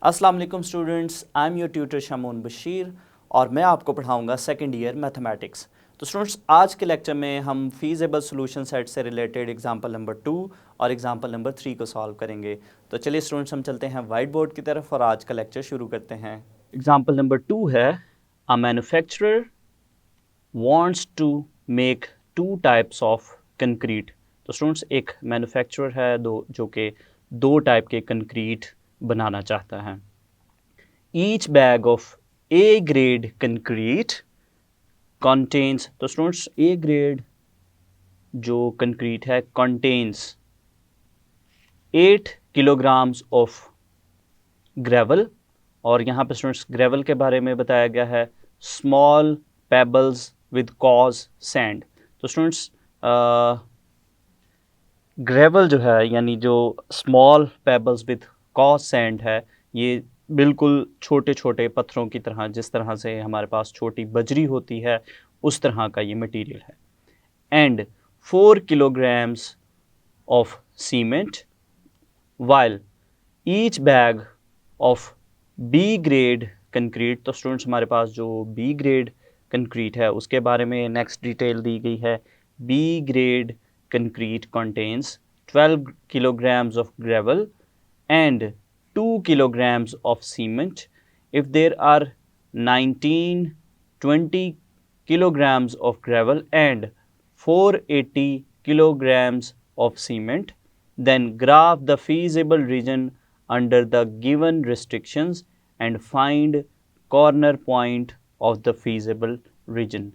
अस्सलाम वालेकुम students, I am your tutor Shamoon Bashir और मैं आपको पढ़ाऊंगा सेकंड ईयर मैथमेटिक्स। तो स्टूडेंट्स, आज के लेक्चर में हम फीजेबल सॉल्यूशन सेट से रिलेटेड एग्जांपल नंबर 2 और एग्जांपल नंबर 3 को सॉल्व करेंगे। तो चलिए स्टूडेंट्स, हम चलते हैं वाइट बोर्ड की तरफ और आज का लेक्चर शुरू करते हैं। एग्जांपल नंबर 2 है, a manufacturer wants to make two types of concrete. तो स्टूडेंट्स, एक मैन्युफैक्चरर है जो कि दो टाइप के कंक्रीट बनाना चाहता है। Each bag of A grade concrete contains, तो स्टूडेंट्स A grade जो कंक्रीट है contains 8 kilograms of gravel, और यहाँ पे स्टूडेंट्स ग्रेवल के बारे में बताया गया है small pebbles with coarse sand. तो स्टूडेंट्स ग्रेवल जो है यानी जो small pebbles with coarse sand है, ये बिल्कुल छोटे छोटे पत्थरों की तरह, जिस तरह से हमारे पास छोटी बजरी होती है उस तरह का ये मटेरियल है। And 4 kilograms of cement, while each bag of B grade concrete. तो स्टूडेंट्स, हमारे पास जो B grade कंक्रीट है उसके बारे में नेक्स्ट डिटेल दी गई है। B grade concrete contains 12 kilograms of gravel and 2 kilograms of cement. If there are 19-20 kilograms of gravel and 480 kilograms of cement, then graph the feasible region under the given restrictions and find corner point of the feasible region.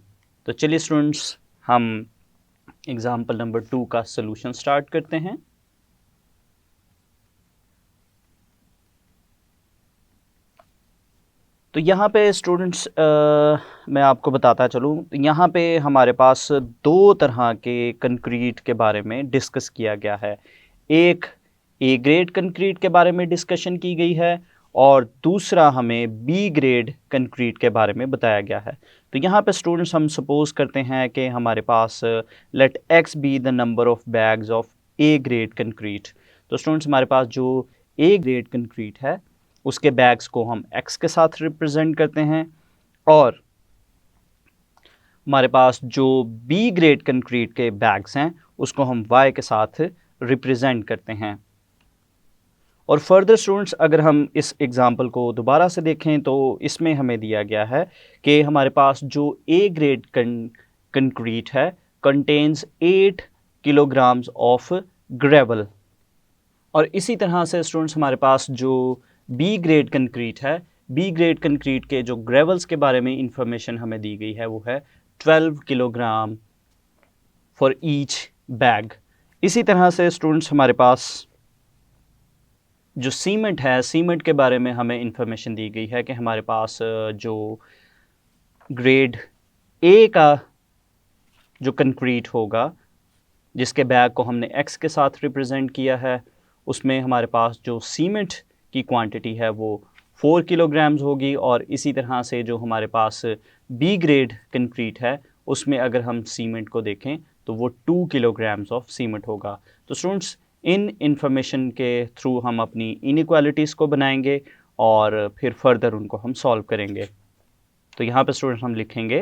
तो चलिए students, हम example number 2 का solution start करते हैं। तो यहाँ पे students मैं आपको बताता चलूँ, यहाँ पे हमारे पास दो तरह के कंक्रीट के बारे में डिस्कस किया गया है। एक ए ग्रेड कंक्रीट के बारे में डिस्कशन की गई है और दूसरा हमें बी ग्रेड कंक्रीट के बारे में बताया गया है। तो यहाँ पे स्टूडेंट्स हम सपोज करते हैं कि हमारे पास let x be the number of bags of A grade concrete. तो स्टूडेंट्स, हमारे पास जो ए ग्रेड कंक्रीट है उसके बैग्स को हम x के साथ रिप्रेजेंट करते हैं और हमारे पास जो B ग्रेड कंक्रीट के बैग्स हैं उसको हम y के साथ रिप्रेजेंट करते हैं। और फर्दर स्टूडेंट्स, अगर हम इस एग्जांपल को दोबारा से देखें तो इसमें हमें दिया गया है कि हमारे पास जो A ग्रेड कंक्रीट है कंटेन्स 8 kilograms ऑफ ग्रेवल, और इसी तरह से स्टूडेंट्स हमारे पास जो बी ग्रेड कंक्रीट है, बी ग्रेड कंक्रीट के जो ग्रेवल्स के बारे में इंफॉर्मेशन हमें दी गई है वो है 12 किलोग्राम फॉर ईच बैग। इसी तरह से स्टूडेंट्स हमारे पास जो सीमेंट है, सीमेंट के बारे में हमें इंफॉर्मेशन दी गई है कि हमारे पास जो ग्रेड ए का जो कंक्रीट होगा जिसके बैग को हमने एक्स के साथ रिप्रेजेंट किया है, उसमें हमारे पास जो सीमेंट की क्वांटिटी है वो 4 किलोग्राम्स होगी। और इसी तरह से जो हमारे पास बी ग्रेड कंक्रीट है उसमें अगर हम सीमेंट को देखें तो वो 2 किलोग्राम्स ऑफ सीमेंट होगा। तो स्टूडेंट्स, इन इंफॉर्मेशन के थ्रू हम अपनी इनइक्वालिटीज़ को बनाएंगे और फिर फर्दर उनको हम सॉल्व करेंगे। तो यहाँ पे स्टूडेंट्स हम लिखेंगे,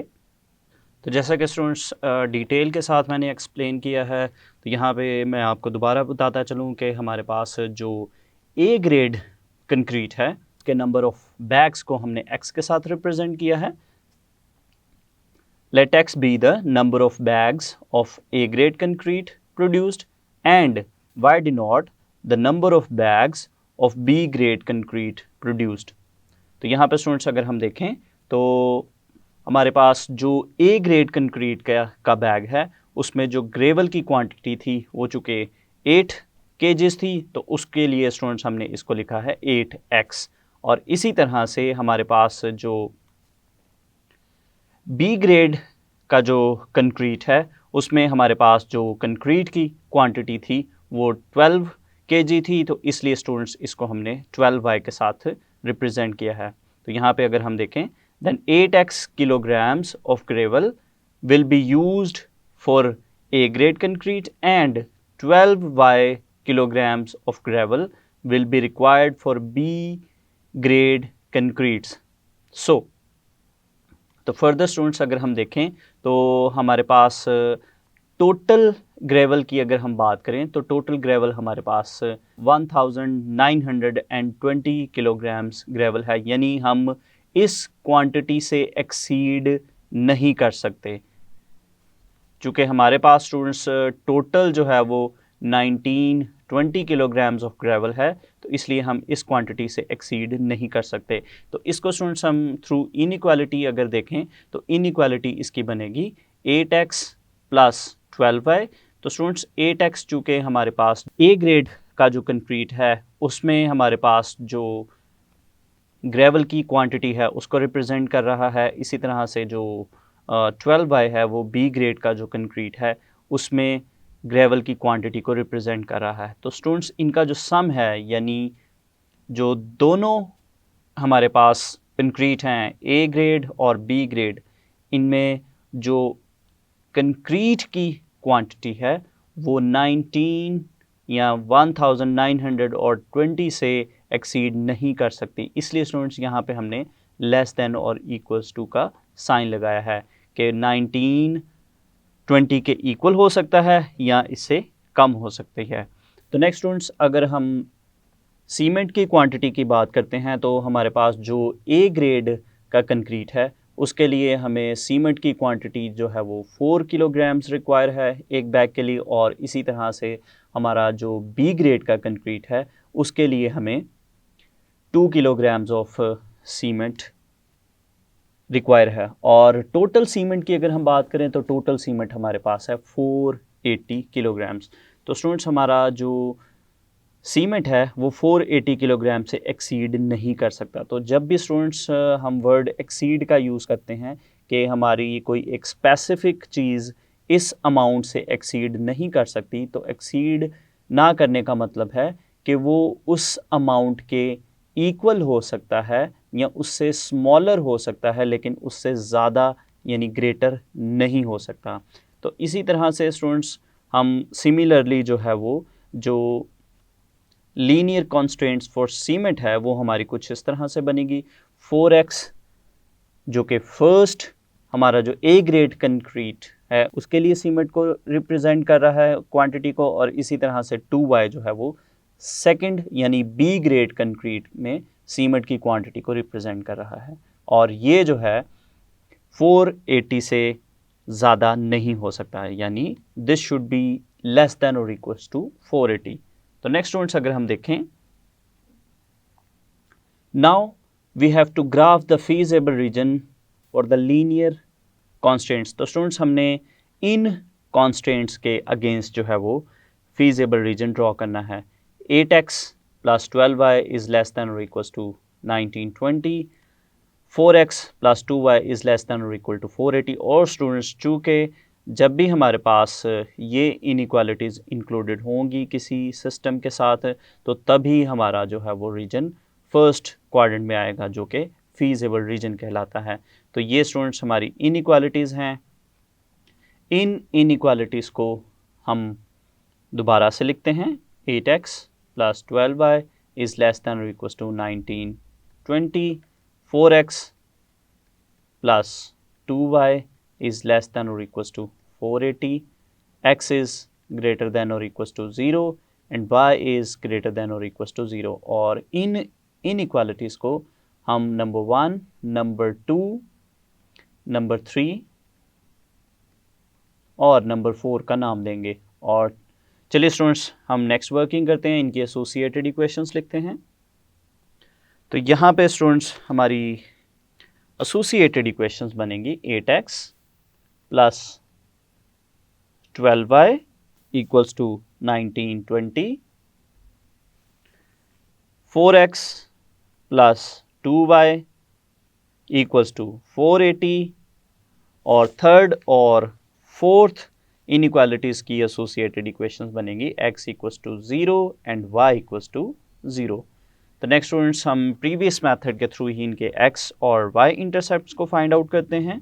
तो जैसा कि स्टूडेंट्स डिटेल के साथ मैंने एक्सप्लेन किया है, तो यहाँ पे मैं आपको दोबारा बताता चलूँ कि हमारे पास जो ए ग्रेड कंक्रीट है के नंबर ऑफ बैग्स को हमने x के साथ रिप्रेजेंट किया है। Let x be the number of bags of A grade concrete produced and y denote the number of bags of B grade concrete produced. तो यहाँ पे स्टूडेंट्स अगर हम देखें तो हमारे पास जो ए ग्रेड कंक्रीट का बैग है उसमें जो ग्रेवल की क्वांटिटी थी वो चूँकि 8 kgs थी, तो उसके लिए स्टूडेंट्स हमने इसको लिखा है 8x। और इसी तरह से हमारे पास जो बी ग्रेड का जो कंक्रीट है उसमें हमारे पास जो कंक्रीट की क्वांटिटी थी वो 12 kg थी, तो इसलिए स्टूडेंट्स इसको हमने 12y के साथ रिप्रेजेंट किया है। तो यहाँ पे अगर हम देखें, then 8x kilograms of gravel will be used for A grade concrete and 12y kilograms of gravel will be required for B grade concretes. So तो फर्दर स्टूडेंट्स अगर हम देखें तो हमारे पास टोटल ग्रेवल की अगर हम बात करें तो टोटल ग्रेवल हमारे पास 1920 किलोग्राम्स ग्रेवल है, यानी हम इस क्वांटिटी से एक्सीड नहीं कर सकते। चूँकि हमारे पास स्टूडेंट्स टोटल जो है वो 1920 किलोग्राम्स ऑफ ग्रेवल है, तो इसलिए हम इस क्वांटिटी से एक्सीड नहीं कर सकते। तो इसको स्टूडेंट्स हम थ्रू इनइक्वालिटी अगर देखें तो इनइक्वालिटी इसकी बनेगी 8x प्लस 12y। तो स्टूडेंट्स 8x चूँकि हमारे पास ए ग्रेड का जो कंक्रीट है उसमें हमारे पास जो ग्रेवल की क्वांटिटी है उसको रिप्रेजेंट कर रहा है, इसी तरह से जो 12y है वो बी ग्रेड का जो कंक्रीट है उसमें ग्रेवल की क्वांटिटी को रिप्रेजेंट कर रहा है। तो स्टूडेंट्स इनका जो सम है, यानी जो दोनों हमारे पास कंक्रीट हैं ए ग्रेड और बी ग्रेड, इनमें जो कंक्रीट की क्वांटिटी है वो 19 या 1920 से एक्सीड नहीं कर सकती। इसलिए स्टूडेंट्स यहाँ पे हमने लेस देन और इक्वल्स टू का साइन लगाया है कि 1920 के इक्वल हो सकता है या इससे कम हो सकती है। तो नेक्स्ट स्टूडेंट्स अगर हम सीमेंट की क्वांटिटी की बात करते हैं तो हमारे पास जो ए ग्रेड का कंक्रीट है उसके लिए हमें सीमेंट की क्वांटिटी जो है वो 4 किलोग्राम्स रिक्वायर है एक बैग के लिए, और इसी तरह से हमारा जो बी ग्रेड का कंक्रीट है उसके लिए हमें 2 किलोग्राम्स ऑफ सीमेंट रिक्वायर है। और टोटल सीमेंट की अगर हम बात करें तो टोटल सीमेंट हमारे पास है 480 किलोग्राम्स। तो स्टूडेंट्स हमारा जो सीमेंट है वो 480 किलोग्राम से एक्सीड नहीं कर सकता। तो जब भी स्टूडेंट्स हम वर्ड एक्सीड का यूज़ करते हैं कि हमारी कोई एक स्पेसिफिक चीज़ इस अमाउंट से एक्सीड नहीं कर सकती, तो एक्सीड ना करने का मतलब है कि वो उस अमाउंट के इक्वल हो सकता है या उससे स्मॉलर हो सकता है, लेकिन उससे ज़्यादा यानी ग्रेटर नहीं हो सकता। तो इसी तरह से स्टूडेंट्स हम सिमिलरली जो है वो जो लीनियर कॉन्स्ट्रेंट्स फॉर सीमेंट है वो हमारी कुछ इस तरह से बनेगी। 4x जो कि फर्स्ट हमारा जो ए ग्रेड कंक्रीट है उसके लिए सीमेंट को रिप्रेजेंट कर रहा है क्वांटिटी को, और इसी तरह से 2y जो है वो सेकंड यानी बी ग्रेड कंक्रीट में सीमेंट की क्वांटिटी को रिप्रेजेंट कर रहा है, और ये जो है 480 से ज़्यादा नहीं हो सकता है, यानी this should be less than और इक्वल्स टू 480। तो नेक्स्ट स्टूडेंट्स अगर हम देखें, now we have to graph the feasible region for the linear constants. तो स्टूडेंट्स हमने इन कॉन्स्टेंट्स के अगेंस्ट जो है वो फीजेबल रीजन ड्रॉ करना है। 8x plus 12y is less than और equals to 1920, 4x plus 2y is less than और इक्वल टू 480। और स्टूडेंट्स चूँकि जब भी हमारे पास ये इनइक्वालिटीज़ इंक्लूडेड होंगी किसी सिस्टम के साथ, तो तभी हमारा जो है वो रीजन फर्स्ट क्वाड्रेंट में आएगा जो कि फीजेबल रीजन कहलाता है। तो ये स्टूडेंट्स हमारी इनइक्वालिटीज़ हैं। इन इनइक्वालिटीज़ को हम दोबारा से लिखते हैं। 8x plus 12y is less than और equals to 1920, 4x plus 2y is less than or equals to 480, x is greater than or equals to 0 and y is greater than or equals to 0। और इन inequalities को हम number 1, number 2, number 3 और number 4 का नाम देंगे। और चलिए students हम नेक्स्ट वर्किंग करते हैं, इनकी एसोसिएटेड इक्वेशंस लिखते हैं। तो यहाँ पे स्टूडेंट्स हमारी एसोसिएटेड इक्वेशंस बनेंगी 8x plus 12y equals to 1920, 4x plus 2y equals to 480, और थर्ड और फोर्थ इनइक्वालिटीज़ की एसोसिएटेड इक्वेशंस बनेंगी x equals to 0 and y equals to 0। तो नेक्स्ट स्टूडेंट्स हम प्रीवियस मेथड के थ्रू ही इनके x और y इंटरसेप्ट्स को फाइंड आउट करते हैं।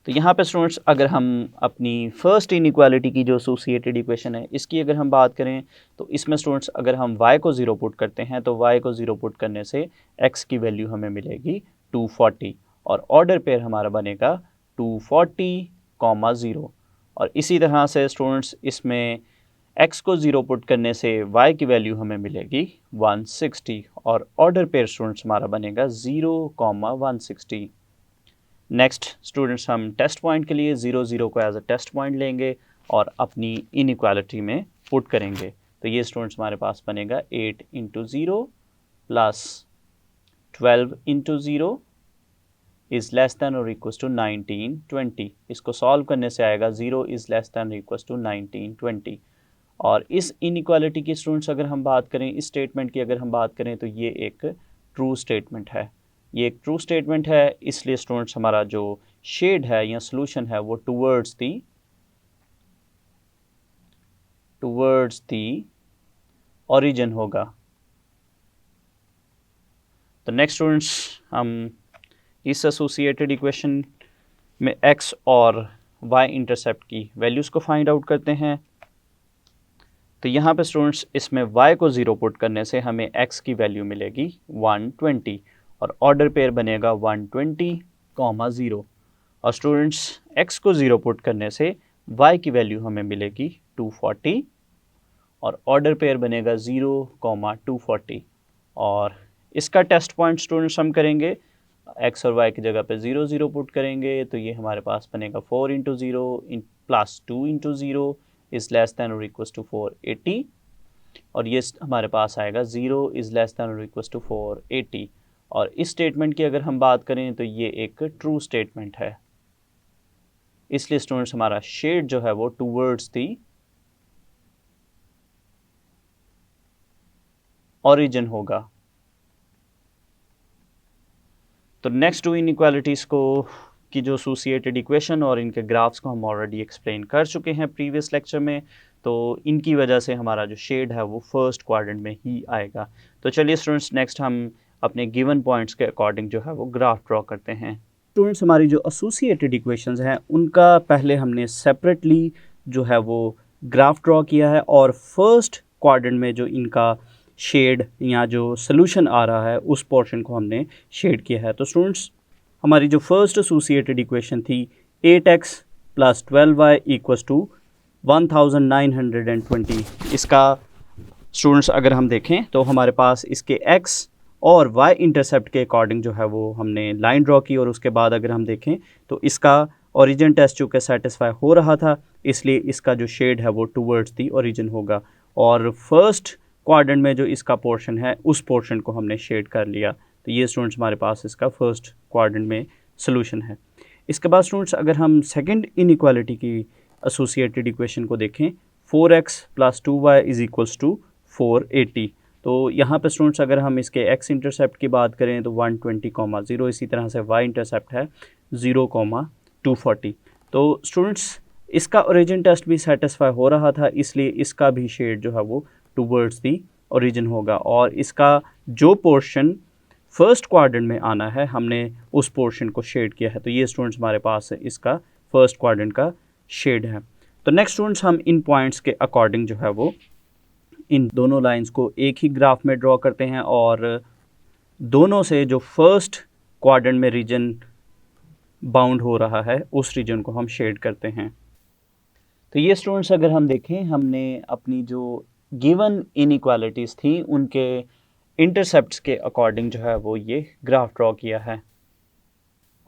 तो यहाँ पे स्टूडेंट्स अगर हम अपनी फर्स्ट इनइक्वालिटी की जो एसोसिएटेड इक्वेशन है इसकी अगर हम बात करें तो इसमें स्टूडेंट्स अगर हम y को 0 पुट करते हैं तो y को 0 पुट करने से x की वैल्यू हमें मिलेगी 240 और ऑर्डर पेयर हमारा बनेगा 240, 0 और इसी तरह से स्टूडेंट्स इसमें x को 0 पुट करने से y की वैल्यू हमें मिलेगी 160 और ऑर्डर पेयर स्टूडेंट्स हमारा बनेगा 0, 160। नेक्स्ट स्टूडेंट्स हम टेस्ट पॉइंट के लिए 0, 0 को एज अ टेस्ट पॉइंट लेंगे और अपनी इनइक्वालिटी में पुट करेंगे। तो ये स्टूडेंट्स हमारे पास बनेगा 8 into 0 plus 12 into 0 is less than और इक्वल टू 19, 20। इसको सॉल्व करने से आएगा 0 इज़ लेस दैन और इक्वल टू 19, 20। और इस इनइक्वालिटी की स्टूडेंट्स अगर हम बात करें, इस स्टेटमेंट की अगर हम बात करें तो ये एक ट्रू स्टेटमेंट है। ये एक ट्रू स्टेटमेंट है, इसलिए स्टूडेंट्स हमारा जो शेड है या सोल्यूशन है वो टुवर्ड्स दी ओरिजिन होगा। तो नेक्स्ट स्टूडेंट्स हम इस एसोसिएटेड इक्वेशन में x और y इंटरसेप्ट की वैल्यूज़ को फाइंड आउट करते हैं। तो यहाँ पे स्टूडेंट्स इसमें y को 0 पुट करने से हमें x की वैल्यू मिलेगी 120 और ऑर्डर पेयर बनेगा 120, 0 और स्टूडेंट्स x को 0 पुट करने से y की वैल्यू हमें मिलेगी 240 और ऑर्डर पेयर बनेगा 0, 240 और इसका टेस्ट पॉइंट स्टूडेंट्स हम करेंगे x और y की जगह पे 0, 0 पुट करेंगे तो ये हमारे पास बनेगा 4 into 0 plus 2 into 0 is less than और इक्वल टू 480 और ये हमारे पास आएगा 0 इज़ लेस दैन और इक्वल टू 480 और इस स्टेटमेंट की अगर हम बात करें तो ये एक ट्रू स्टेटमेंट है, इसलिए स्टूडेंट्स हमारा शेड जो है वो टुवर्ड्स दी ओरिजिन होगा। तो नेक्स्ट टू इनइक्वालिटीज़ को की जो एसोसिएटेड इक्वेशन और इनके ग्राफ्स को हम ऑलरेडी एक्सप्लेन कर चुके हैं प्रीवियस लेक्चर में, तो इनकी वजह से हमारा जो शेड है वो फर्स्ट क्वाड्रेंट में ही आएगा। तो चलिए स्टूडेंट्स नेक्स्ट हम अपने गिवन पॉइंट्स के अकॉर्डिंग जो है वो ग्राफ ड्रॉ करते हैं। स्टूडेंट्स हमारी जो एसोसिएटेड इक्वेशंस हैं उनका पहले हमने सेपरेटली जो है वो ग्राफ ड्रॉ किया है और फर्स्ट क्वाड्रेंट में जो इनका शेड या जो सोल्यूशन आ रहा है उस पोर्शन को हमने शेड किया है। तो स्टूडेंट्स हमारी जो फर्स्ट एसोसिएटेड इक्वेशन थी 8x plus 12y equals to 1920, इसका स्टूडेंट्स अगर हम देखें तो हमारे पास इसके x और y इंटरसेप्ट के अकॉर्डिंग जो है वो हमने लाइन ड्रॉ की और उसके बाद अगर हम देखें तो इसका ओरिजिन टेस्ट चूँकि सेटिस्फाई हो रहा था इसलिए इसका जो शेड है वो टुवर्ड्स दी ओरिजिन होगा और फर्स्ट क्वाड्रेंट में जो इसका पोर्शन है उस पोर्शन को हमने शेड कर लिया। तो ये स्टूडेंट्स हमारे पास इसका फर्स्ट क्वाड्रेंट में सोल्यूशन है। इसके बाद स्टूडेंट्स अगर हम सेकंड इनइक्वालिटी की एसोसिएटेड इक्वेशन को देखें 4x plus 2y is equals to 480, तो यहाँ पे स्टूडेंट्स अगर हम इसके x इंटरसेप्ट की बात करें तो 120, 0, इसी तरह से y इंटरसेप्ट है 0, 240। तो स्टूडेंट्स इसका ओरिजिन टेस्ट भी सेटिस्फाई हो रहा था इसलिए इसका भी शेड जो है वो टुवर्ड्स दी ओरिजिन होगा और इसका जो पोर्शन फर्स्ट क्वाड्रेंट में आना है हमने उस पोर्शन को शेड किया है। तो ये स्टूडेंट्स हमारे पास इसका फर्स्ट क्वाड्रेंट का शेड है। तो नेक्स्ट स्टूडेंट्स हम इन पॉइंट्स के अकॉर्डिंग जो है वो इन दोनों लाइंस को एक ही ग्राफ में ड्रॉ करते हैं और दोनों से जो फर्स्ट क्वाड्रेंट में रीजन बाउंड हो रहा है उस रीजन को हम शेड करते हैं। तो ये स्टूडेंट्स अगर हम देखें हमने अपनी जो गिवन इनइक्वालिटीज़ थी उनके इंटरसेप्ट्स के अकॉर्डिंग जो है वो ये ग्राफ ड्रॉ किया है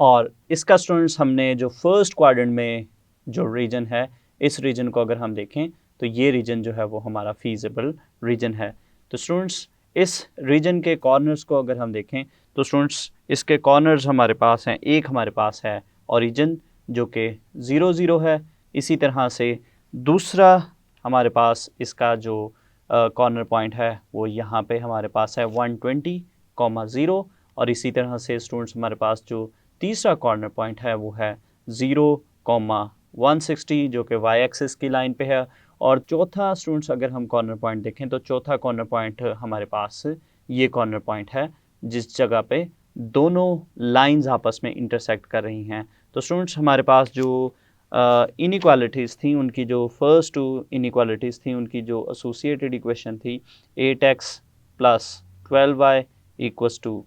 और इसका स्टूडेंट्स हमने जो फर्स्ट क्वाड्रेंट में जो रीजन है इस रीजन को अगर हम देखें तो ये रीजन जो है वो हमारा फीजिबल रीजन है। तो स्टूडेंट्स इस रीजन के कॉर्नर्स को अगर हम देखें तो स्टूडेंट्स इसके कॉर्नर्स हमारे पास हैं, एक हमारे पास है ओरिजिन जो कि 0, 0 है, इसी तरह से दूसरा हमारे पास इसका जो कॉर्नर पॉइंट है वो यहाँ पे हमारे पास है 120, 0 और इसी तरह से स्टूडेंट्स हमारे पास जो तीसरा कॉर्नर पॉइंट है वो है 0, 160 जो कि y एक्सिस की लाइन पे है और चौथा स्टूडेंट्स अगर हम कॉर्नर पॉइंट देखें तो चौथा कॉर्नर पॉइंट हमारे पास ये कॉर्नर पॉइंट है जिस जगह पे दोनों लाइंस आपस में इंटरसेक्ट कर रही हैं। तो स्टूडेंट्स हमारे पास जो इनइक्वालिटीज़ थी, उनकी जो फर्स्ट टू इनइक्वालिटीज़ थी, उनकी जो एसोसिएटेड इक्वेशन थी 8x plus 12y equals to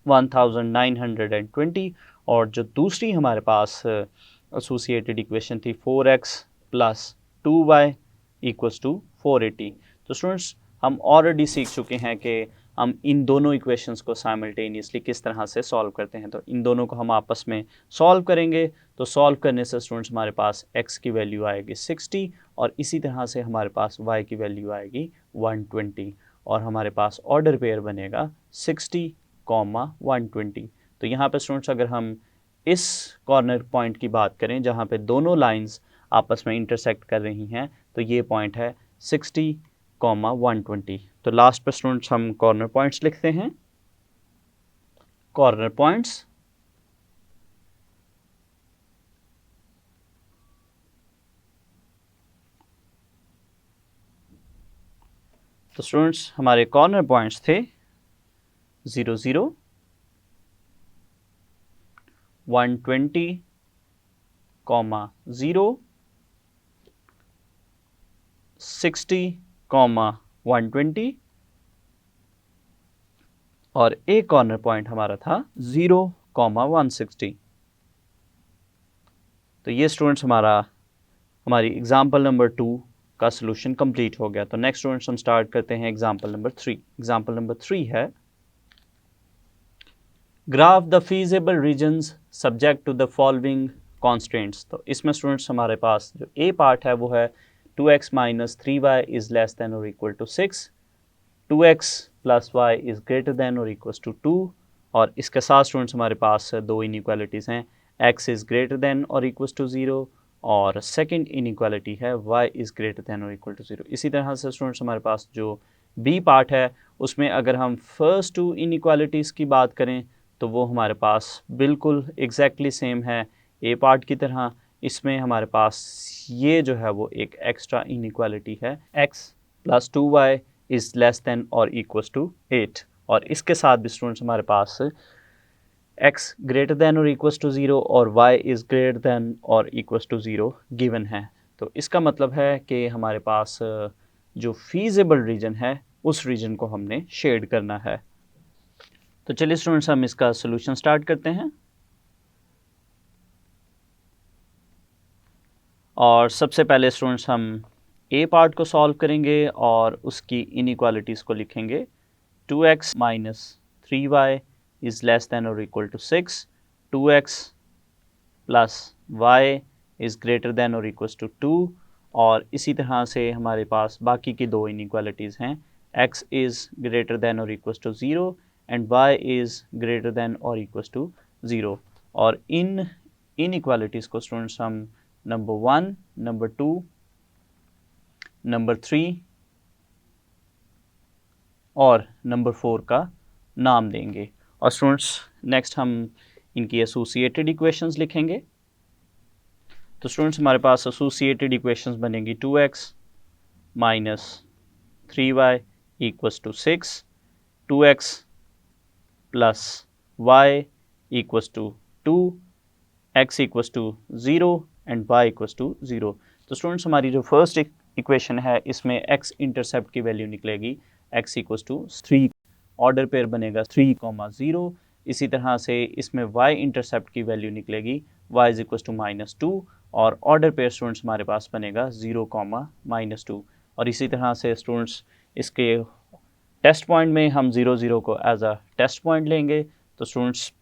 1920, और जो दूसरी हमारे पास एसोसिएटेड इक्वेशन थी 4x plus 2y equals to 480। तो स्टूडेंट्स हम ऑलरेडी सीख चुके हैं कि हम इन दोनों इक्वेशंस को साइमल्टेनियसली किस तरह से सॉल्व करते हैं। तो इन दोनों को हम आपस में सॉल्व करेंगे। तो सॉल्व करने से स्टूडेंट्स हमारे पास x की वैल्यू आएगी 60, और इसी तरह से हमारे पास y की वैल्यू आएगी 120, और हमारे पास ऑर्डर पेयर बनेगा 60, 120। तो यहाँ पे स्टूडेंट्स अगर हम इस कॉर्नर पॉइंट की बात करें जहाँ पे दोनों लाइंस आपस में इंटरसेक्ट कर रही हैं, तो ये पॉइंट है 60, 120। तो लास्ट पर स्टूडेंट्स हम कॉर्नर पॉइंट्स लिखते हैं। कॉर्नर पॉइंट्स तो स्टूडेंट्स हमारे कॉर्नर पॉइंट्स थे 0, 0, 120, 0, 60, 120, और एक कॉर्नर पॉइंट हमारा था 0, 160। तो ये स्टूडेंट्स हमारी एग्जाम्पल नंबर 2 का सोल्यूशन कंप्लीट हो गया। तो नेक्स्ट स्टूडेंट्स हम स्टार्ट करते हैं एग्जाम्पल नंबर 3। एग्जाम्पल नंबर 3 है graph the feasible regions subject to the following constants. तो इसमें स्टूडेंट्स हमारे पास जो ए पार्ट है वो है 2x minus 3y is less than और equal to 6, 2x plus y is greater than और इक्वल टू 2, और इसके साथ स्टूडेंट्स हमारे पास दो इनइक्वालिटीज़ हैं, x इज़ ग्रेटर देन और इक्वल टू 0, और सेकंड इनइक्वालिटी है y इज़ ग्रेटर देन और इक्वल टू 0। इसी तरह से स्टूडेंट्स हमारे पास जो b पार्ट है उसमें अगर हम फर्स्ट टू इनइक्वालिटीज़ की बात करें तो वो हमारे पास बिल्कुल एग्जैक्टली सेम है ए पार्ट की तरह। इसमें हमारे पास ये जो है वो एक एक्स्ट्रा इनइक्वालिटी है, x plus 2y is less than और इक्वल टू 8, और इसके साथ भी स्टूडेंट्स हमारे पास x ग्रेटर देन और इक्वल टू 0 और y इज़ ग्रेटर देन और इक्वल टू 0 गिवन है। तो इसका मतलब है कि हमारे पास जो फीजेबल रीजन है उस रीजन को हमने शेड करना है। तो चलिए स्टूडेंट्स हम इसका सोल्यूशन स्टार्ट करते हैं, और सबसे पहले स्टूडेंट्स हम ए पार्ट को सॉल्व करेंगे और उसकी इनइक्वालिटीज़ को लिखेंगे। 2x minus 3y is less than और equal to 6, 2x plus y is greater than और इक्वल टू 2, और इसी तरह से हमारे पास बाकी की दो इनइक्वालिटीज़ हैं, x इज़ ग्रेटर देन और equal to 0 and y is greater than और इक्वल टू 0। और इन इनइक्वालिटीज़ को स्टूडेंट्स हम नंबर 1, नंबर 2, नंबर 3 और नंबर 4 का नाम देंगे। और स्टूडेंट्स नेक्स्ट हम इनकी एसोसिएटेड इक्वेशंस लिखेंगे। तो स्टूडेंट्स हमारे पास एसोसिएटेड इक्वेशंस बनेंगी 2x minus 3y equals to 6, 2x plus y equals to 2, x equals to 0 and y equals to 0। तो स्टूडेंट्स हमारी जो फर्स्ट इक्वेशन है इसमें x इंटरसेप्ट की वैल्यू निकलेगी x equals to 3, order pair बनेगा 3, 0। इसी तरह से इसमें y इंटरसेप्ट की वैल्यू निकलेगी y इज इक्वल्स टू -2, और ऑर्डर पेयर स्टूडेंट्स हमारे पास बनेगा 0, -2। और इसी तरह से स्टूडेंट्स इसके टेस्ट पॉइंट में हम 0, 0 को एज अ टेस्ट पॉइंट लेंगे। तो स्टूडेंट्स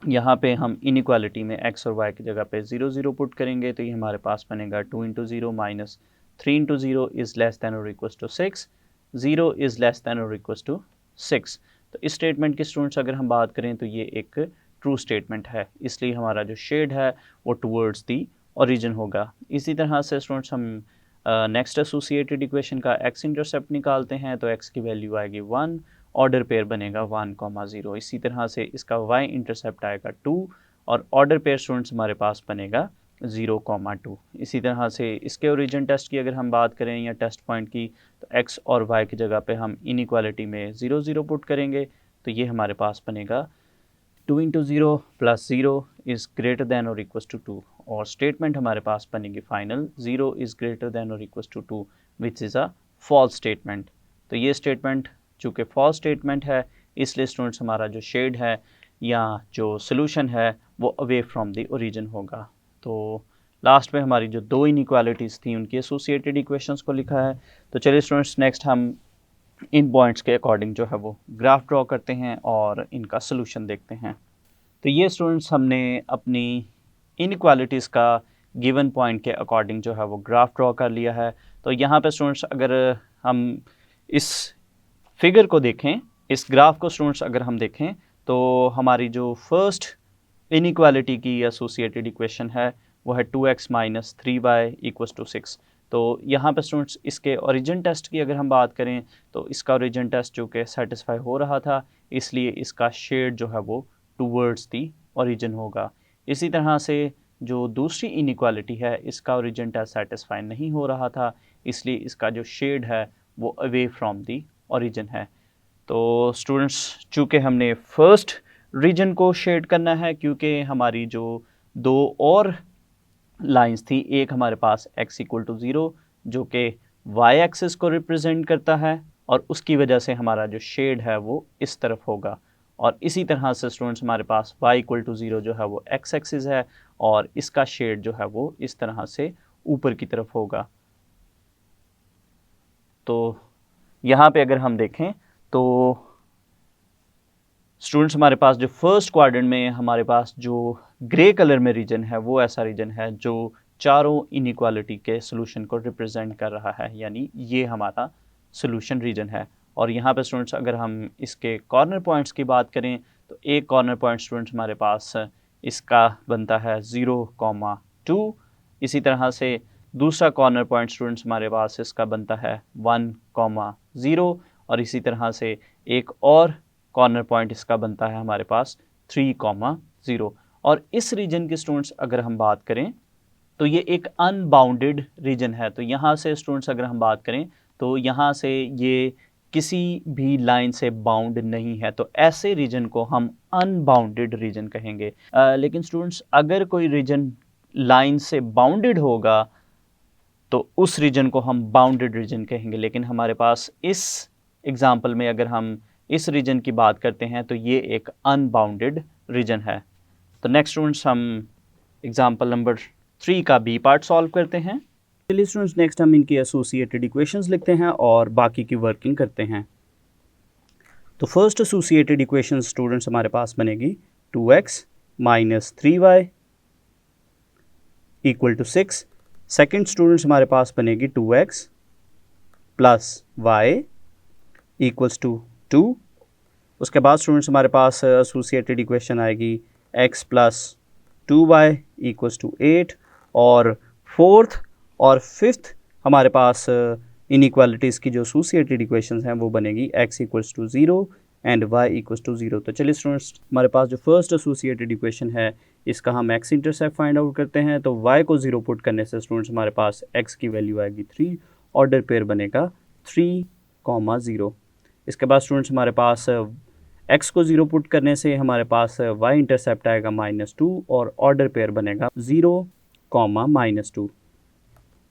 यहाँ पे हम इनइक्वालिटी में x और y की जगह पे 0, 0 पुट करेंगे, तो ये हमारे पास बनेगा 2 into 0 minus 3 into 0 is less than और equals to 6, 0 is less than और इक्वल्स टू 6। तो इस स्टेटमेंट की स्टूडेंट्स अगर हम बात करें तो ये एक ट्रू स्टेटमेंट है, इसलिए हमारा जो शेड है वो टूवर्ड्स दी ओरिजिन होगा। इसी तरह से स्टूडेंट्स हम नेक्स्ट एसोसिएटेड इक्वेशन का x इंटरसेप्ट निकालते हैं, तो x की वैल्यू आएगी 1, ऑर्डर पेयर बनेगा 1, 0। इसी तरह से इसका y इंटरसेप्ट आएगा 2, और ऑर्डर पेयर स्टूडेंट्स हमारे पास बनेगा 0, 2। इसी तरह से इसके ओरिजिन टेस्ट की अगर हम बात करें या टेस्ट पॉइंट की, तो x और y की जगह पे हम इनइक्वालिटी में 0, 0 पुट करेंगे, तो ये हमारे पास बनेगा 2 into zero plus zero is greater than और इक्वल टू 2, और स्टेटमेंट हमारे पास बनेगी फाइनल 0 इज़ ग्रेटर दैन और equal to 2 which is a false statement. तो ये स्टेटमेंट चूँकि फॉल्स स्टेटमेंट है, इसलिए स्टूडेंट्स हमारा जो शेड है या जो सोल्यूशन है वो अवे फ्रॉम द ओरिजिन होगा। तो लास्ट में हमारी जो दो इनइक्वालिटीज़ थी उनकी एसोसिएटेड इक्वेशंस को लिखा है। तो चलिए स्टूडेंट्स नेक्स्ट हम इन पॉइंट्स के अकॉर्डिंग जो है वो ग्राफ ड्रॉ करते हैं और इनका सोल्यूशन देखते हैं। तो ये स्टूडेंट्स हमने अपनी इनइक्वालिटीज़ का गिवन पॉइंट के अकॉर्डिंग जो है वो ग्राफ ड्रॉ कर लिया है। तो यहाँ पे स्टूडेंट्स अगर हम इस फिगर को देखें, इस ग्राफ को स्टूडेंट्स अगर हम देखें, तो हमारी जो फर्स्ट इनइक्वालिटी की एसोसिएटेड इक्वेशन है वो है 2x minus 3y equals to 6। तो यहाँ पे स्टूडेंट्स इसके ओरिजिन टेस्ट की अगर हम बात करें तो इसका ओरिजिन टेस्ट जो कि सेटिस्फाई हो रहा था, इसलिए इसका शेड जो है वो टूवर्ड्स दी ओरिजिन होगा। इसी तरह से जो दूसरी इनइक्वालिटी है, इसका ओरिजिन टेस्ट सेटिस्फाई नहीं हो रहा था, इसलिए इसका जो शेड है वो अवे फ्रॉम दी ओरिजिन है। तो स्टूडेंट्स चूँकि हमने फर्स्ट रीजन को शेड करना है, क्योंकि हमारी जो दो और लाइंस थी, एक हमारे पास x इक्वल टू 0 जो कि y एक्सिस को रिप्रेजेंट करता है, और उसकी वजह से हमारा जो शेड है वो इस तरफ होगा। और इसी तरह से स्टूडेंट्स हमारे पास y इक्वल टू 0 जो है वो x एक्सिस है, और इसका शेड जो है वो इस तरह से ऊपर की तरफ होगा। तो यहाँ पे अगर हम देखें तो स्टूडेंट्स हमारे पास जो फर्स्ट क्वाड्रेंट में हमारे पास जो ग्रे कलर में रीजन है वो ऐसा रीजन है जो चारों इनइक्वालिटी के सोल्यूशन को रिप्रेजेंट कर रहा है, यानी ये हमारा सोल्यूशन रीजन है। और यहाँ पे स्टूडेंट्स अगर हम इसके कॉर्नर पॉइंट्स की बात करें तो एक कॉर्नर पॉइंट स्टूडेंट्स हमारे पास इसका बनता है 0,2। इसी तरह से दूसरा कॉर्नर पॉइंट स्टूडेंट्स हमारे पास इसका बनता है 1,0, और इसी तरह से एक और कॉर्नर पॉइंट इसका बनता है हमारे पास 3,0। और इस रीजन के स्टूडेंट्स अगर हम बात करें तो ये एक अनबाउंडेड रीजन है। तो यहाँ से स्टूडेंट्स अगर हम बात करें तो यहाँ से ये किसी भी लाइन से बाउंड नहीं है, तो ऐसे रीजन को हम अनबाउंडेड रीजन कहेंगे। लेकिन स्टूडेंट्स अगर कोई रीजन लाइन से बाउंडेड होगा तो उस रीजन को हम बाउंडेड रीजन कहेंगे। लेकिन हमारे पास इस एग्जाम्पल में अगर हम इस रीजन की बात करते हैं तो ये एक अनबाउंडेड रीजन है। तो नेक्स्ट स्टूडेंट्स हम एग्जाम्पल नंबर 3 का बी पार्ट सॉल्व करते हैं। चलिए स्टूडेंट्स नेक्स्ट हम इनकी एसोसिएटेड इक्वेशंस लिखते हैं और बाकी की वर्किंग करते हैं। तो फर्स्ट एसोसिएटेड इक्वेशन स्टूडेंट्स हमारे पास बनेगी 2x minus 3y equal to 6। Second students हमारे पास बनेगी 2x plus y equals to 2। उसके बाद स्टूडेंट्स हमारे पास एसोसिएटेड इक्वेशन आएगी x plus 2y equals to 8। और फोर्थ और फिफ्थ हमारे पास इनइक्वालिटीज़ की जो एसोसिएटेड इक्वेशंस हैं वो बनेगी x equals to 0 and y equals to 0। तो चलिए स्टूडेंट्स हमारे पास जो फर्स्ट एसोसिएटेड इक्वेशन है इसका हम x इंटरसेप्ट फाइंड आउट करते हैं। तो y को 0 पुट करने से स्टूडेंट्स हमारे पास x की वैल्यू आएगी 3, ऑर्डर पेयर बनेगा 3,0। इसके बाद स्टूडेंट्स हमारे पास x को 0 पुट करने से हमारे पास y इंटरसेप्ट आएगा -2 और ऑर्डर पेयर बनेगा 0, -2।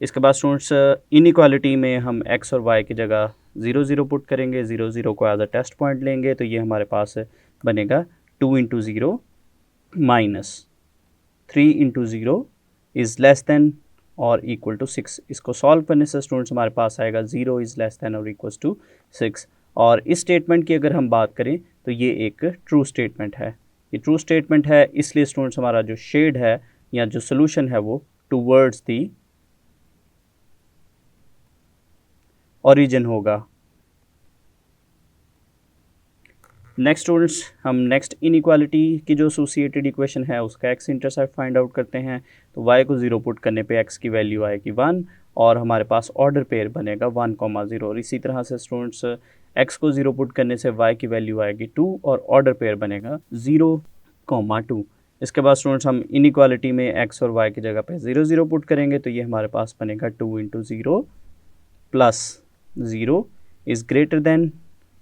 इसके बाद स्टूडेंट्स इनइक्वालिटी में हम x और y की जगह 0, 0 पुट करेंगे, 0, 0 को एज अ टेस्ट पॉइंट लेंगे, तो ये हमारे पास बनेगा 2 into 0 minus 3 into 0 is less than और इक्वल टू 6। इसको सॉल्व करने से स्टूडेंट्स हमारे पास आएगा 0 इज़ लेस देन और इक्वल्स टू 6। और इस स्टेटमेंट की अगर हम बात करें तो ये एक ट्रू स्टेटमेंट है। ये ट्रू स्टेटमेंट है, इसलिए स्टूडेंट्स हमारा जो शेड है या जो सोल्यूशन है वो टूवर्ड्स दी ओरिजिन होगा। नेक्स्ट स्टूडेंट्स हम नेक्स्ट इनइक्वालिटी की जो एसोसिएटेड इक्वेशन है उसका x इंटरसेप्ट फाइंड आउट करते हैं। तो y को 0 पुट करने पे x की वैल्यू आएगी 1 और हमारे पास ऑर्डर पेयर बनेगा 1,0। और इसी तरह से स्टूडेंट्स x को 0 पुट करने से y की वैल्यू आएगी 2 और ऑर्डर पेयर बनेगा 0,2। इसके बाद स्टूडेंट्स हम इनइक्वालिटी में x और y की जगह पे 0, 0 पुट करेंगे, तो ये हमारे पास बनेगा 2 into 0 plus 0 is greater than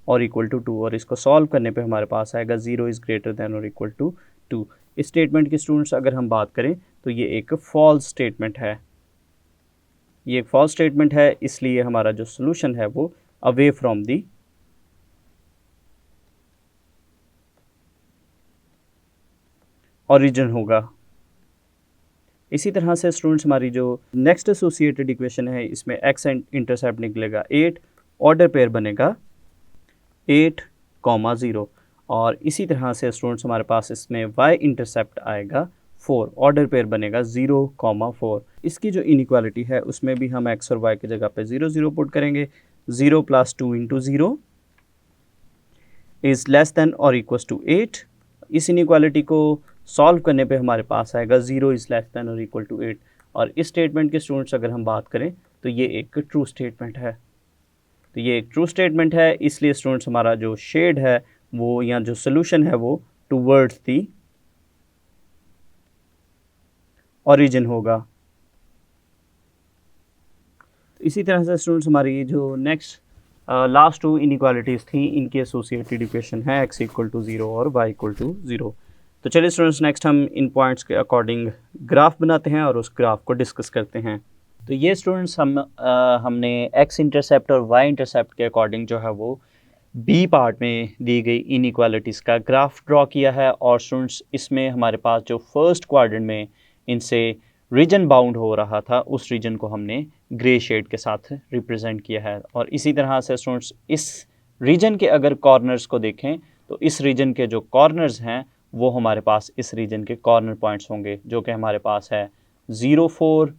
और इक्वल टू 2, और इसको सॉल्व करने पे हमारे पास आएगा 0 इज़ ग्रेटर देन और इक्वल टू 2। इस स्टेटमेंट की स्टूडेंट्स अगर हम बात करें तो ये एक फॉल्स स्टेटमेंट है, ये एक फॉल्स स्टेटमेंट है, इसलिए हमारा जो सोल्यूशन है वो अवे फ्रॉम दी ओरिजिन होगा। इसी तरह से स्टूडेंट्स हमारी जो नेक्स्ट एसोसिएटेड इक्वेशन है इसमें एक्स एंड इंटरसेप्ट निकलेगा 8, ऑर्डर पेयर बनेगा 8, 0, और इसी तरह से स्टूडेंट्स हमारे पास इसमें y इंटरसेप्ट आएगा 4, ऑर्डर पेयर बनेगा 0, 4। इसकी जो इनइक्वालिटी है उसमें भी हम x और y की जगह पे 0, 0 पुट करेंगे। 0 + 2 × 0 इज़ लेस देन और इक्वल्स टू 8। इस इनइक्वालिटी को सॉल्व करने पे हमारे पास आएगा 0 इज़ लेस देन और इक्वल टू 8। और इस स्टेटमेंट के स्टूडेंट्स अगर हम बात करें तो ये एक ट्रू स्टेटमेंट है, तो ये एक ट्रू स्टेटमेंट है, इसलिए स्टूडेंट्स हमारा जो शेड है वो या जो सोल्यूशन है वो टूवर्ड्स दी ओरिजिन होगा। इसी तरह से स्टूडेंट्स हमारी जो नेक्स्ट लास्ट 2 इनइक्वालिटीज़ थी इनकी एसोसिएटेड इक्वेशन है x = 0 और y = 0। तो चलिए स्टूडेंट्स नेक्स्ट हम इन पॉइंट्स के अकॉर्डिंग ग्राफ बनाते हैं और उस ग्राफ को डिस्कस करते हैं। तो ये स्टूडेंट्स हमने x इंटरसेप्ट और y इंटरसेप्ट के अकॉर्डिंग जो है वो बी पार्ट में दी गई इनइक्वालिटीज़ का ग्राफ ड्रॉ किया है। और स्टूडेंट्स इसमें हमारे पास जो फर्स्ट क्वाड्रेंट में इनसे रीजन बाउंड हो रहा था उस रीजन को हमने ग्रे शेड के साथ रिप्रेजेंट किया है। और इसी तरह से स्टूडेंट्स इस रीजन के अगर कॉर्नर्स को देखें तो इस रीजन के जो कॉर्नर्स हैं वो हमारे पास इस रीजन के कॉर्नर पॉइंट्स होंगे, जो कि हमारे पास है 0, 4,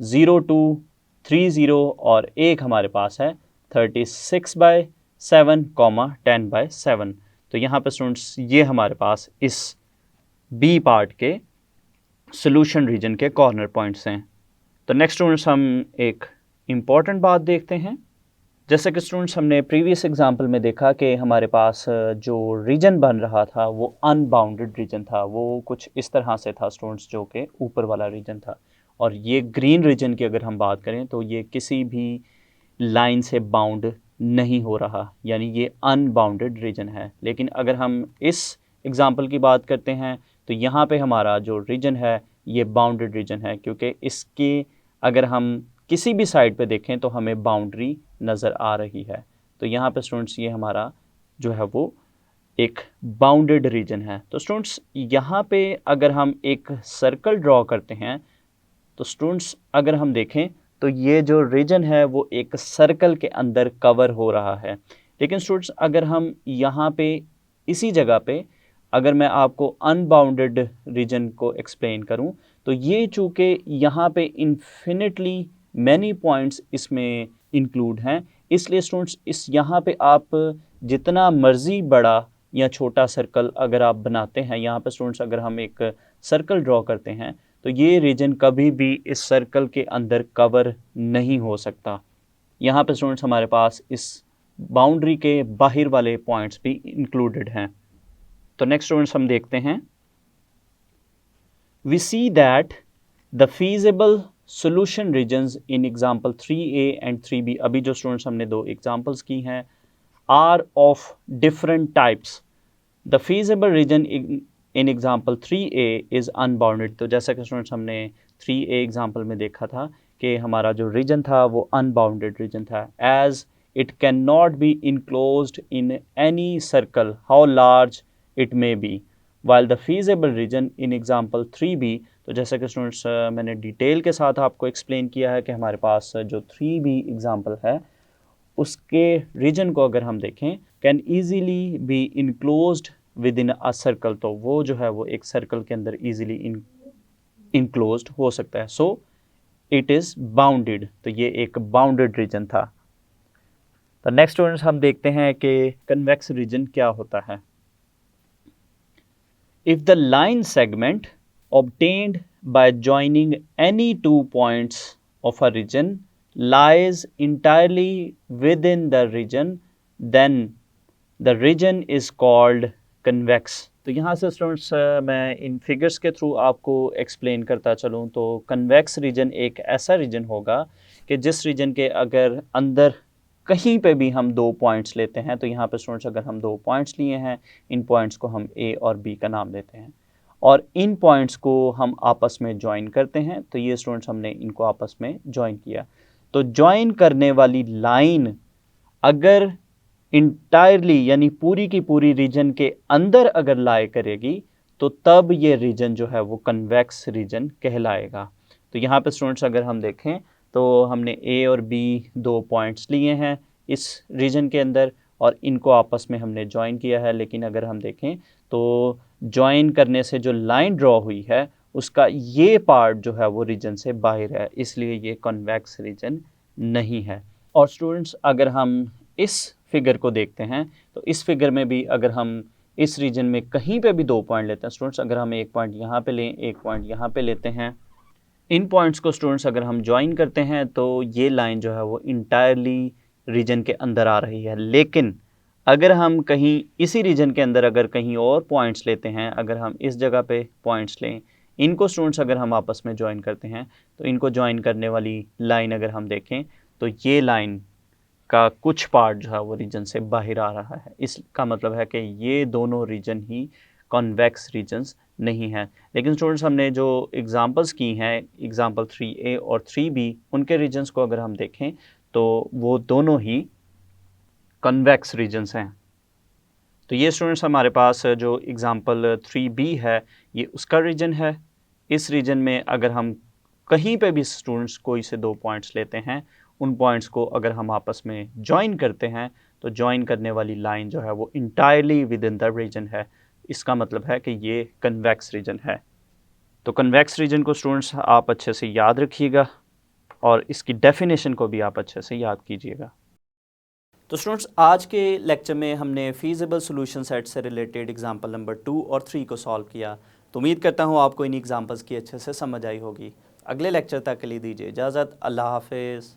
0, 2, 3, 0 और एक हमारे पास है 36/7, 10/7। तो यहाँ पे स्टूडेंट्स ये हमारे पास इस बी पार्ट के सोल्यूशन रीजन के कॉर्नर पॉइंट्स हैं। तो नेक्स्ट स्टूडेंट्स हम एक इम्पॉर्टेंट बात देखते हैं। जैसे कि स्टूडेंट्स हमने प्रीवियस एग्जांपल में देखा कि हमारे पास जो रीजन बन रहा था वो अनबाउंडेड रीजन था, वो कुछ इस तरह से था स्टूडेंट्स, जो कि ऊपर वाला रीजन था। और ये ग्रीन रीजन की अगर हम बात करें तो ये किसी भी लाइन से बाउंड नहीं हो रहा, यानी ये अनबाउंडेड रीजन है। लेकिन अगर हम इस एग्जांपल की बात करते हैं तो यहाँ पे हमारा जो रीजन है ये बाउंडेड रीजन है, क्योंकि इसके अगर हम किसी भी साइड पे देखें तो हमें बाउंड्री नज़र आ रही है। तो यहाँ पे स्टूडेंट्स ये हमारा जो है वो एक बाउंडेड रीजन है। तो स्टूडेंट्स यहाँ पे अगर हम एक सर्कल ड्रॉ करते हैं तो स्टूडेंट्स अगर हम देखें तो ये जो रीजन है वो एक सर्कल के अंदर कवर हो रहा है। लेकिन स्टूडेंट्स अगर हम यहाँ पे इसी जगह पे अगर मैं आपको अनबाउंडेड रीजन को एक्सप्लेन करूं तो ये चूँकि यहाँ पे इन्फिनिटली मैनी पॉइंट्स इसमें इंक्लूड हैं, इसलिए स्टूडेंट्स इस यहाँ पे आप जितना मर्ज़ी बड़ा या छोटा सर्कल अगर आप बनाते हैं, यहाँ पे स्टूडेंट्स अगर हम एक सर्कल ड्रॉ करते हैं तो ये रीजन कभी भी इस सर्कल के अंदर कवर नहीं हो सकता। यहाँ पे स्टूडेंट्स हमारे पास इस बाउंड्री के बाहर वाले पॉइंट्स भी इंक्लूडेड हैं। तो नेक्स्ट स्टूडेंट्स हम देखते हैं, we see that the feasible solution regions in example 3A and 3B, अभी जो स्टूडेंट्स हमने दो एग्जाम्पल्स की हैं, are of different types. The feasible region in example 3A is unbounded. तो जैसा कि स्टूडेंट्स हमने 3A एग्जाम्पल में देखा था कि हमारा जो रीजन था वो अनबाउंडेड रीजन था, as it can not be enclosed in any circle how large it may be, while the feasible region in example 3B। तो जैसे कि स्टूडेंट्स मैंने डिटेल के साथ आपको एक्सप्लेन किया है कि हमारे पास जो 3B एग्जाम्पल है उसके रीजन को अगर हम देखें, can easily be enclosed within a circle, तो वो जो है वो एक सर्कल के अंदर ईजीली इनक्लोज्ड हो सकता है। सो इट इज़ बाउंडेड, तो ये एक बाउंडेड रीजन था। तो नेक्स्ट स्टूडेंट्स हम देखते हैं कि कन्वेक्स रीजन क्या होता है। If the line segment obtained by joining any 2 points of a region lies entirely within the region, then the region is called convex। तो यहाँ से स्टूडेंट्स मैं इन फिगर्स के थ्रू आपको एक्सप्लेन करता चलूँ तो कन्वेक्स रीजन एक ऐसा रीजन होगा कि जिस रीजन के अगर अंदर कहीं पे भी हम 2 पॉइंट्स लेते हैं, तो यहाँ पे स्टूडेंट्स अगर हम 2 पॉइंट्स लिए हैं, इन पॉइंट्स को हम ए और बी का नाम देते हैं और इन पॉइंट्स को हम आपस में ज्वाइन करते हैं। तो ये स्टूडेंट्स हमने इनको आपस में ज्वाइन किया। तो ज्वाइन करने वाली लाइन अगर इंटायरली यानी पूरी की पूरी रीजन के अंदर अगर लाई करेगी तो तब ये रीजन जो है वो कन्वेक्स रीजन कहलाएगा। तो यहाँ पे स्टूडेंट्स अगर हम देखें तो हमने ए और बी 2 पॉइंट्स लिए हैं इस रीजन के अंदर और इनको आपस में हमने ज्वाइन किया है, लेकिन अगर हम देखें तो ज्वाइन करने से जो लाइन ड्रॉ हुई है उसका ये पार्ट जो है वो रीजन से बाहर है, इसलिए ये कन्वेक्स रीजन नहीं है। और स्टूडेंट्स अगर हम इस फिगर को देखते हैं तो इस फिगर में भी अगर हम इस रीजन में कहीं पे भी 2 पॉइंट लेते हैं स्टूडेंट्स, अगर हम एक पॉइंट यहाँ पे लें, एक पॉइंट यहाँ पे लेते हैं, इन पॉइंट्स को स्टूडेंट्स अगर हम ज्वाइन करते हैं तो ये लाइन जो है वो इंटायरली रीजन के अंदर आ रही है। लेकिन अगर हम कहीं इसी रीजन के अंदर अगर कहीं और पॉइंट्स लेते हैं, अगर हम इस जगह पे पॉइंट्स लें, इनको स्टूडेंट्स अगर हम आपस में ज्वाइन करते हैं तो इनको ज्वाइन करने वाली लाइन अगर हम देखें तो ये लाइन का कुछ पार्ट जो है वो रीजन से बाहर आ रहा है। इसका मतलब है कि ये दोनों रीजन ही कॉन्वेक्स रीजन्स नहीं हैं। लेकिन स्टूडेंट्स हमने जो एग्जांपल्स की हैं, एग्जांपल 3A और 3B, उनके रीजन्स को अगर हम देखें तो वो दोनों ही कन्वेक्स रीजन्स हैं। तो ये स्टूडेंट्स हमारे पास जो एग्जांपल 3B है ये उसका रीजन है। इस रीजन में अगर हम कहीं पे भी स्टूडेंट्स कोई से 2 पॉइंट्स लेते हैं, उन पॉइंट्स को अगर हम आपस में ज्वाइन करते हैं तो ज्वाइन करने वाली लाइन जो है वो entirely within the region है। इसका मतलब है कि ये कन्वेक्स रीजन है। तो कन्वेक्स रीजन को स्टूडेंट्स आप अच्छे से याद रखिएगा और इसकी डेफिनेशन को भी आप अच्छे से याद कीजिएगा। तो स्टूडेंट्स आज के लेक्चर में हमने फीजिबल सॉल्यूशन सेट से रिलेटेड एग्जांपल नंबर 2 और 3 को सॉल्व किया। तो उम्मीद करता हूँ आपको इन एग्जांपल्स की अच्छे से समझ आई होगी। अगले लेक्चर तक के लिए दीजिए इजाज़त। अल्लाह हाफिज़।